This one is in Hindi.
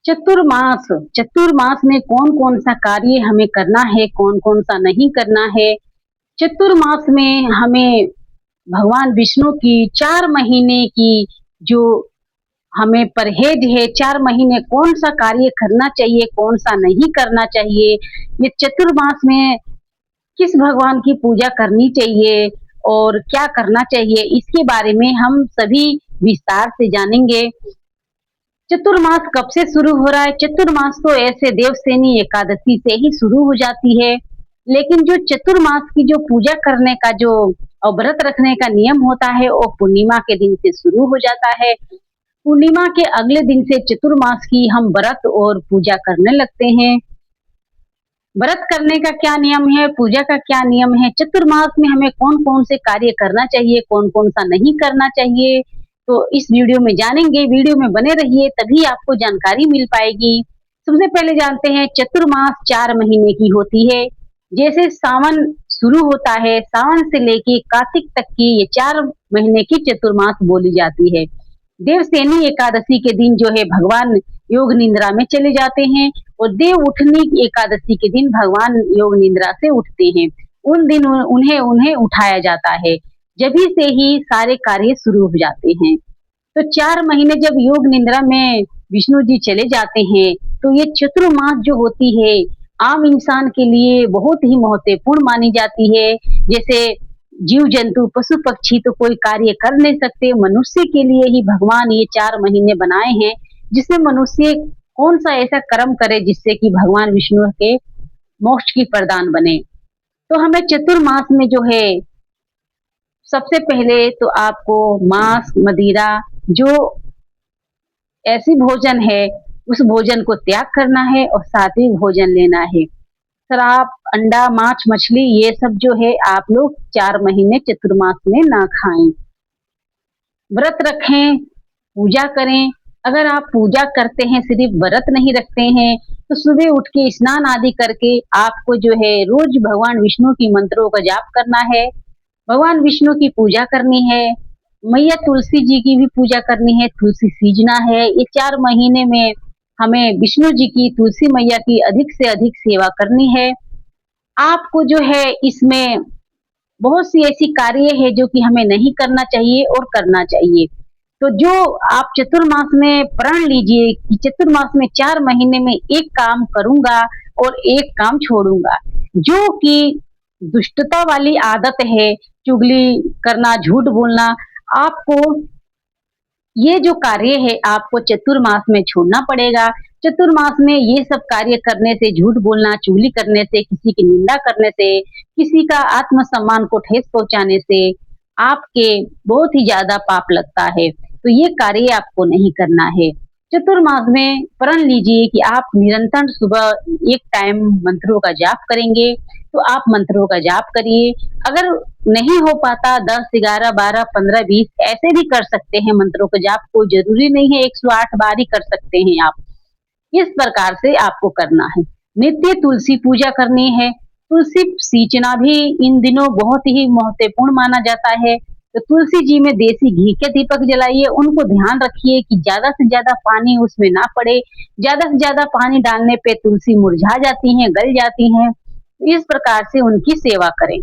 चतुर्मास चतुर्मास में कौन कौन सा कार्य हमें करना है, कौन कौन सा नहीं करना है। चतुर्मास में हमें भगवान विष्णु की 4 महीने की जो हमें परहेज है, 4 महीने कौन सा कार्य करना चाहिए, कौन सा नहीं करना चाहिए। ये चतुर्मास में किस भगवान की पूजा करनी चाहिए और क्या करना चाहिए, इसके बारे में हम सभी विस्तार से जानेंगे। चतुर्मास कब से शुरू हो रहा है? चतुर्मास तो ऐसे देवसेनी एकादशी से ही शुरू हो जाती है। लेकिन जो चतुर्मास की जो पूजा करने का जो और व्रत रखने का नियम होता है, वो पूर्णिमा के दिन से शुरू हो जाता है। पूर्णिमा के अगले दिन से चतुर्मास की हम व्रत और पूजा करने लगते हैं। व्रत करने का क्या नियम है, पूजा का क्या नियम है, चतुर्मास में हमें कौन-कौन से कार्य करना चाहिए, कौन-कौन सा नहीं करना चाहिए, तो इस वीडियो में जानेंगे। वीडियो में बने रहिए, तभी आपको जानकारी मिल पाएगी। सबसे पहले जानते हैं चतुर्मास 4 महीने की होती है। जैसे सावन शुरू होता है, सावन से लेके कार्तिक तक की ये 4 महीने की चतुर्मास बोली जाती है। देवसेनी एकादशी के दिन जो है भगवान योग निद्रा में चले जाते हैं और देव उठनी एकादशी के दिन भगवान योग निद्रा से उठते हैं। उन दिन उन्हें उन्हें उठाया जाता है। जभी से ही सारे कार्य शुरू हो जाते हैं। तो 4 महीने जब योग निद्रा में विष्णु जी चले जाते हैं, तो ये चतुर्मास जो होती है, आम इंसान के लिए बहुत ही महत्वपूर्ण मानी जाती है। जैसे जीव जंतु पशु पक्षी तो कोई कार्य कर नहीं सकते, मनुष्य के लिए ही भगवान ये 4 महीने बनाए हैं, जिससे मनुष्य कौन सा ऐसा कर्म करे जिससे कि भगवान विष्णु के मोक्ष की प्रदान बने। तो हमें चतुर्मास में जो है सबसे पहले तो आपको मांस मदिरा जो ऐसी भोजन है, उस भोजन को त्याग करना है और सात्विक भोजन लेना है। शराब, अंडा, मांस, मछली ये सब जो है आप लोग 4 महीने चतुर्मास में ना खाएं। व्रत रखें, पूजा करें। अगर आप पूजा करते हैं, सिर्फ व्रत नहीं रखते हैं, तो सुबह उठ के स्नान आदि करके आपको जो है रोज भगवान विष्णु की मंत्रों का जाप करना है, भगवान विष्णु की पूजा करनी है, मैया तुलसी जी की भी पूजा करनी है, तुलसी सींचना है। ये 4 महीने में हमें विष्णु जी की, तुलसी मैया की अधिक से अधिक सेवा करनी है। आपको जो है इसमें बहुत सी ऐसी कार्य है जो कि हमें नहीं करना चाहिए और करना चाहिए। तो जो आप चतुर्मास में प्रण लीजिए कि चतुर्मास में 4 महीने में एक काम करूँगा और एक काम छोड़ूँगा। जो कि दुष्टता वाली आदत है, चुगली करना, झूठ बोलना, आपको ये जो कार्य है आपको चतुर्मास में छोड़ना पड़ेगा। चतुर्मास में ये सब कार्य करने से, झूठ बोलना, चुगली करने से, किसी की निंदा करने से, किसी का आत्मसम्मान को ठेस पहुँचाने से आपके बहुत ही ज़्यादा पाप लगता है। तो ये कार्य आपको नहीं करना है। चतुर्मास में प्रण लीजिए कि आप निरंतर सुबह एक टाइम मंत्रों का जाप करेंगे, तो आप मंत्रों का जाप करिए। अगर नहीं हो पाता 10, 11, 12, 15, 20 ऐसे भी कर सकते हैं मंत्रों का जाप, कोई ज़रूरी नहीं है 108 बार ही कर सकते हैं आप। इस प्रकार से आपको करना है। नित्य तुलसी पूजा करनी है। तुलसी सींचना भी इन दिनों बहुत ही महत्वपूर्ण माना जाता है। तो तुलसी जी में देसी घी के दीपक जलाइए, उनको ध्यान रखिए कि ज़्यादा से ज़्यादा पानी उसमें ना पड़े। ज़्यादा से ज़्यादा पानी डालने पे तुलसी मुरझा जाती हैं, गल जाती हैं। इस प्रकार से उनकी सेवा करें।